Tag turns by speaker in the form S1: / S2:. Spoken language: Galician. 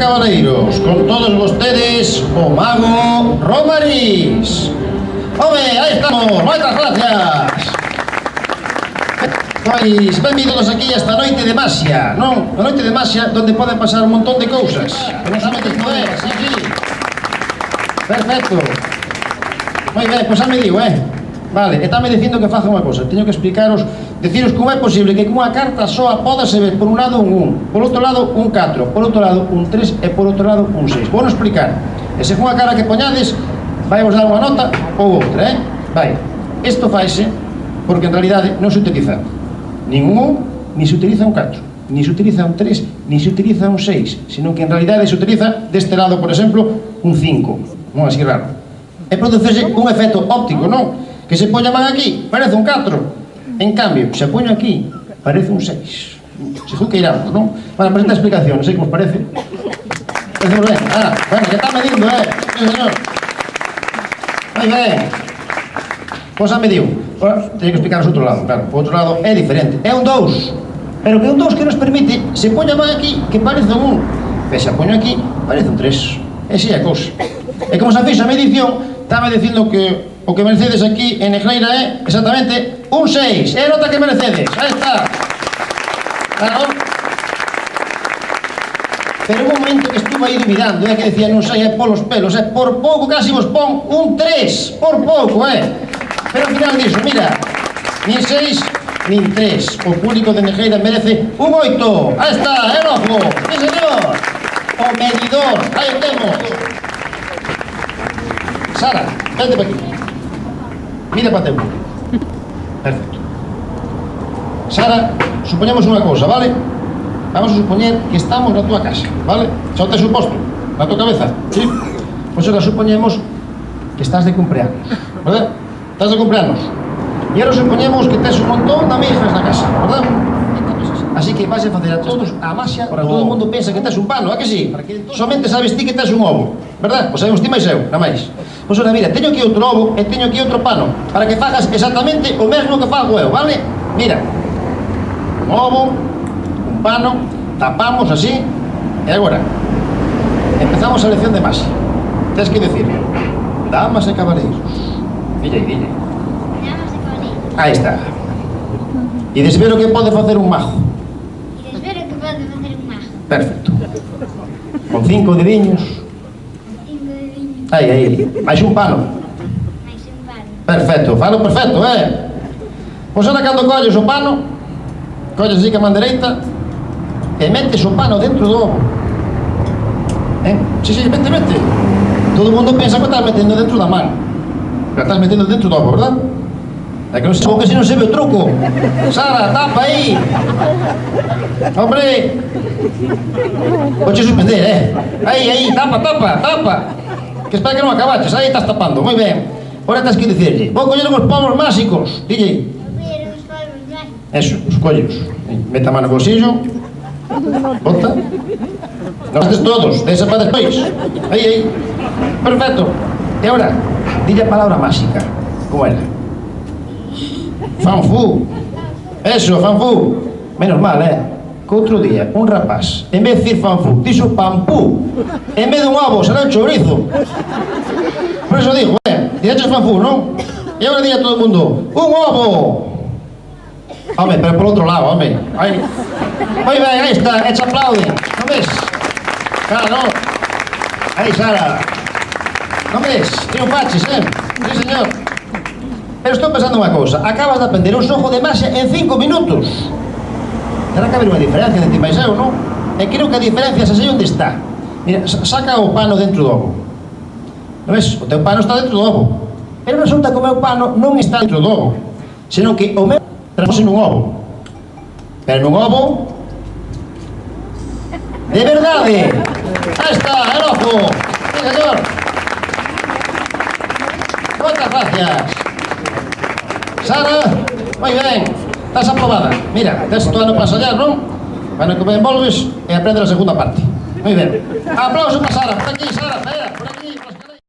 S1: cabaleiros, con todos vostedes, o mago Romariz. Home, aí estamos, moitas gracias. Pois, benvidos aquí esta noite de Maxia, non? A noite de Maxia, onde poden pasar un montón de cousas. Que non saben que isto é, sí, sí. Perfecto. Moi ben, pois xa me digo, Vale, e estame dicindo que faza unha cosa. Teño que explicaros, deciros como é posible que cunha carta soa podase ver por un lado un 1, por outro lado un 4, por outro lado un 3 e por outro lado un 6. Vou non explicar. E según a cara que poñades, vai vos dar unha nota ou outra, Vai. Isto faise porque en realidade non se utiliza nin un 1, ni se utiliza un 4, ni se utiliza un 3, ni se utiliza un 6, sino que en realidade se utiliza deste lado, por exemplo, un 5, non así raro. E producese un efecto óptico, non? Que se poña man aquí, parece un 4. En cambio, se poño aquí, parece un 6. Según que iramos, non? Bueno, pues esta explicación, non sei como os parece. Parecemos ben. Bueno, que está medindo, Sí, señor. Moi ben. Pois xa mediu. Teño que explicaros outro lado, claro. O outro lado é diferente. É un 2. Pero que un 2 que nos permite, se poña man aquí, que parece un 1. E se poño aquí, parece un 3. E si é a cousa. E como se fixa a medición, estaba dicindo que o que merecedes aquí en Negreira é exactamente un 6. É a nota que merecedes. Aí está. Claro. Pero un momento que estuve aí dubidando, que decía non sei, é polos pelos, por pouco casi vos pon un 3. Por pouco, Pero ao final diso, mira, nin 6, nin 3. O público de Negreira merece un 8. Aí está, el ojo. Sí, señor. O medidor. Aí o temos. Sara, vente para aquí. Mira para teu. Perfecto. Sara, supoñemos unha cousa, vale? Vamos a supoñer que estamos na tua casa, vale? Xa o tes suposto, na tua cabeza, sí? Pois ahora supoñemos que estás de cumpleaños, verdad? Estás de cumpleaños. E ahora supoñemos que tes un montón de amigas na casa, verdad? Así que vais a facer a todos a Maxia para que todo o mundo pensa que tes un pano, que sí? Somente sabes ti que tes un ovo, verdad? Pois sabemos ti máis eu, na máis. Pois ora, mira, teño aquí outro ovo e teño aquí outro pano para que fagas exactamente o mesmo que fago eu, vale? Mira, un ovo, un pano, tapamos así e agora empezamos a lección de Maxia. Tens que decir damas e cabaleiros. Dille.
S2: Damas e cabaleiros.
S1: Aí está. E desvelo que pode facer un mago. Perfecto. Con 5 dediños.
S2: 5 dediños.
S1: Aí. Mais un pano.
S2: Mais un pano.
S1: Perfecto, falo perfecto, Pois ahora cando colles o pano, colles así que a man dereita e metes o pano dentro do ovo. Sí, mete. Todo o mundo pensa que estás metendo dentro da man. Pero estás metendo dentro do ovo, verdad? É que non se sabe, que se non se ve o truco. Sara, tapa aí. Hombre. Podes suspender, Aí, tapa. Que espera que non acabaches, aí estás tapando, moi ben. Ora tens que dicirlle, vou coller os polvos máxicos, dille.
S2: Coller os polvos máxicos.
S1: Eso, escolleos. Mete a mano no bolsillo. Bota. Non estes todos, deixa para despois. Aí. Perfecto. E agora, dille a palabra máxica. Como era? Fanfú. Eso, fanfú. Menos mal, que outro día, un rapaz, en vez de decir fanfú, dixo pampú. En vez de un ovo, será un chourizo. Por eso digo, dixeches fanfú, non? E agora di a todo o mundo, un ovo. Home, pero por outro lado, home. Aí. Moi ben, aí está, e te aplauden. Non ves? Claro. Aí, Sara. Non ves? Triunfaches, Sí, señor. Pero estou pensando unha cousa. Acabas de aprender un xogo de Maxia en 5 minutos. Terá que haber unha diferencia entre ti máis eu, non? E creo que a diferencia xa sei onde está. Mira, saca o pano dentro do ovo. Non ves? O teu pano está dentro do ovo. Pero resulta que o meu pano non está dentro do ovo, senón que o meu transformase nun ovo. Pero nun ovo de verdade. Aí está, el ojo. Sí, señor. Moitas gracias. Sara, moi ben. Estás aprobada. Mira, tes todo ano para ensayar, non? Bueno, que me envolves e aprende a segunda parte. Moi ben. Aplauso para Sara. Por aquí, Sara. Por aquí.